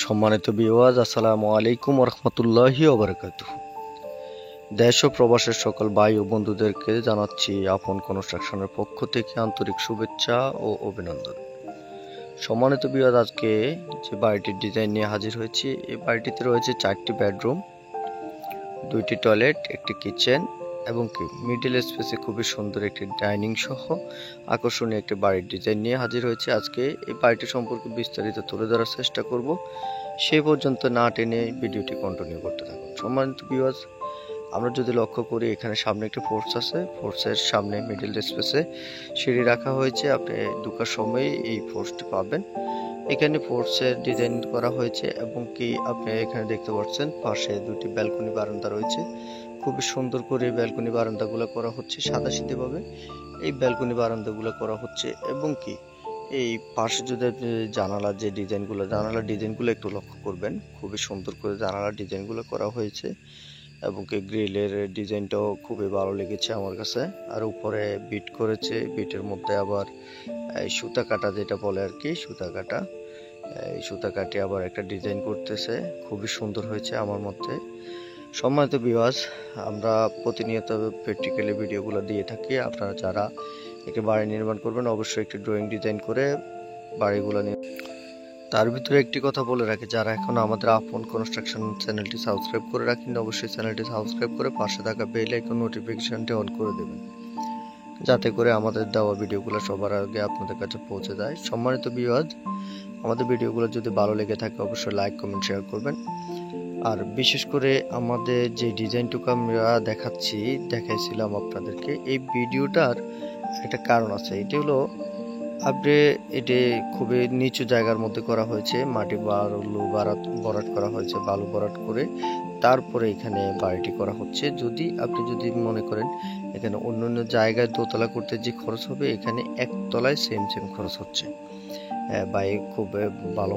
সম্মানিত ভিউয়ার্স, আসসালামু আলাইকুম ওয়া রাহমাতুল্লাহি ওয়া বারাকাতুহু। দেশ ও প্রবাসের সকল ভাই ও বন্ধুদেরকে জানাচ্ছি আপন কনস্ট্রাকশনের পক্ষ থেকে আন্তরিক শুভেচ্ছা ও অভিনন্দন। সম্মানিত ভিউয়ার্স, আজকে যে বাড়িটির ডিজাইন নিয়ে হাজির হয়েছি, এই বাড়িটিতে রয়েছে 4টি বেডরুম, 2টি টয়লেট, একটি কিচেন এবং কি মিডল স্পেসে খুবই সুন্দর একটি ডাইনিং সহ আকর্ষণীয় একটি বাড়ির ডিজাইন নিয়ে হাজির হয়েছে। আজকে এই বাড়িটি সম্পর্কে বিস্তারিত তুলে ধরার চেষ্টা করব। সেই পর্যন্ত না টেনে ভিডিওটি কন্টিনিউ করতে থাকুন। সম্মানিত ভিউয়ার্স, আমরা যদি লক্ষ্য করি, এখানে সামনে একটি ফোর্স আছে, ফোর্সের সামনে মিডল স্পেসে সিঁড়ি রাখা হয়েছে। আপনি ঢোকার সময় এই ফোর্সটি পাবেন। এখানে ফোর্সের ডিজাইন করা হয়েছে এবং কি আপনি এখানে দেখতে পাচ্ছেন পাশে 2টি ব্যালকনি বারান্দা রয়েছে। খুবই সুন্দর করে ব্যালকনি বারান্দাগুলো করা হচ্ছে সাদাসিধেভাবে। এই ব্যালকনি বারান্দাগুলো করা হচ্ছে এবং কি এই পাশে যদি আপনি জানালার ডিজাইনগুলো একটু লক্ষ্য করবেন, খুবই সুন্দর করে জানালার ডিজাইনগুলো করা হয়েছে এবং কি গ্রিলের ডিজাইনটাও খুবই ভালো লেগেছে আমার কাছে। আর উপরে বিট করেছে, বিটের মধ্যে আবার সুতা কাটা, যেটা বলে আর কি সুতা কাটা, এই সুতা কাটে আবার একটা ডিজাইন করতেছে, খুবই সুন্দর হয়েছে আমার মধ্যে। সম্মানিত ভিউয়ার্স, আমরা প্রতিনিয়ত প্র্যাকটিক্যালি ভিডিওগুলো দিয়ে থাকি। আপনারা যারা একটি বাড়ি নির্মাণ করবেন, অবশ্যই একটি ড্রয়িং ডিজাইন করে বাড়িগুলো নিয়ে। তার ভিতরে একটি কথা বলে রাখি, যারা এখন আমাদের আপন কনস্ট্রাকশন চ্যানেলটি সাবস্ক্রাইব করে রাখেন, অবশ্যই চ্যানেলটি সাবস্ক্রাইব করে পাশে থাকা বেল আইকন নোটিফিকেশনটি অন করে দেবেন, যাতে করে আমাদের দেওয়া ভিডিওগুলো সবার আগে আপনাদের কাছে পৌঁছে যায়। সম্মানিত ভিউয়ার্স, আমাদের ভিডিওগুলো যদি ভালো লেগে থাকে অবশ্যই লাইক, কমেন্ট, শেয়ার করবেন। আর বিশেষ করে আমাদের যে ডিজাইনটুকু আমরা দেখাইছিলাম আপনাদেরকে, এই ভিডিওটার একটা কারণ আছে। এটি হলো এটি খুবই নিচু জায়গার মধ্যে করা হয়েছে, মাটি বালু ভরাট করা হয়েছে, বালু ভরাট করে তারপরে এখানে বাড়িটি করা হচ্ছে। আপনি যদি মনে করেন এখানে অন্য জায়গায় দোতলা করতে যে খরচ হবে, এখানে একতলায় সেম খরচ হচ্ছে। ভাই খুব ভালো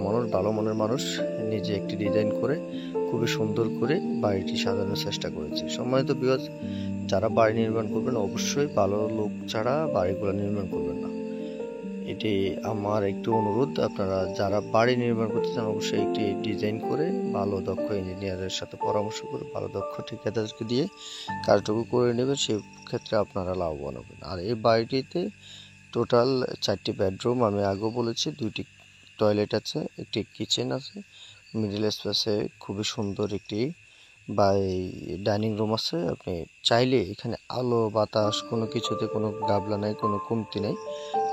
মনের মানুষ নিজে একটি ডিজাইন করে খুবই সুন্দর করে বাড়িটি সাজানোর চেষ্টা করেছে। সম্মানিত ভিউয়ার্স, যারা বাড়ি নির্মাণ করবেন অবশ্যই ভালো লোক ছাড়া বাড়িগুলো নির্মাণ করবেন না। এটি আমার একটু অনুরোধ। আপনারা যারা বাড়ি নির্মাণ করতে চান অবশ্যই একটি ডিজাইন করে ভালো দক্ষ ইঞ্জিনিয়ারের সাথে পরামর্শ করে ভালো দক্ষ ঠিকাদারকে দিয়ে কাজটুকু করে নেবেন, সেই ক্ষেত্রে আপনারা লাভবান হবেন। আর এই বাড়িটিতে টোটাল 4টি বেডরুম, আমি আগেও বলেছি, 2টি টয়লেট আছে, একটি কিচেন আছে, মিডল স্পেসে খুবই সুন্দর একটি ডাইনিং রুম আছে। আপনি চাইলে এখানে আলো বাতাস কোনো কিছুতে কোনো গাবলা নাই, কোনো কমতি নেই।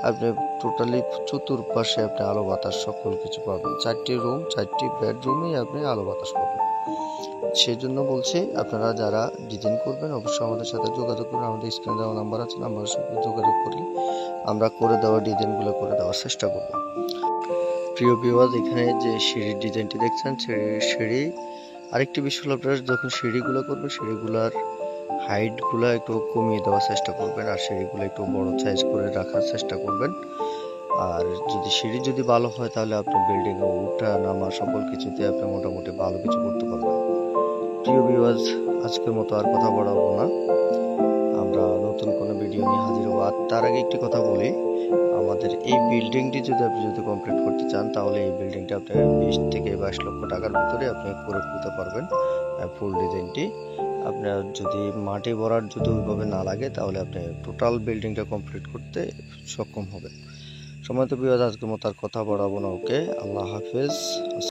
আপনি টোটালি চতুর্পাশে আপনি আলো বাতাস সকল কিছু পাবেন। 4টি রুম, 4টি বেডরুমে আপনি আলো বাতাস পাবেন। সেই জন্য বলছি, আপনারা যারা ডিজাইন করবেন অবশ্যই আমাদের সাথে যোগাযোগ করুন। আমাদের স্ক্রিনে দেওয়া নাম্বার আছে, নাম্বারের সাথে যোগাযোগ করলে আমরা করে দেওয়া ডিজাইনগুলো করে দেওয়ার চেষ্টা করব। প্রিয় ভিউয়ার্স, এখানে যে সিঁড়ির ডিজাইনটি দেখছেন, সিঁড়ি আরেকটি বিষয় হলো, আপনারা যখন সিঁড়িগুলো করবেন সিঁড়িগুলার হাইটগুলো একটু কমিয়ে দেওয়ার চেষ্টা করবেন, আর সিঁড়িগুলো একটু বড় সাইজ করে রাখার চেষ্টা করবেন। আর সিঁড়ি যদি ভালো হয় তাহলে আপনি বিল্ডিংয়ে উঠা নামা সকল কিছুতে আপনি মোটামুটি ভালো কিছু করতে পারবেন। প্রিয় ভিউয়ার্স, আজকের মতো আর কথা বাড়াবো না, আমরা নতুন কোনো ভিডিও নিয়ে হাজির হবো। আর তার আগে একটি কথা বলি, আমাদের এই বিল্ডিংটি যদি কমপ্লিট করতে চান তাহলে এই বিল্ডিংটা আপনি 20 থেকে 22 লক্ষ টাকার ভিতরে আপনি করে ফেলতে পারবেন ফুল ডিজাইনটি। আপনার যদি মাটি ভরাট ওইভাবে না লাগে তাহলে আপনি টোটাল বিল্ডিংটা কমপ্লিট করতে সক্ষম হবেন। সম্মানিত ভিউয়ার্স, আজকের মতো আর কথা বাড়াবো না। ওকে, আল্লাহ হাফেজ।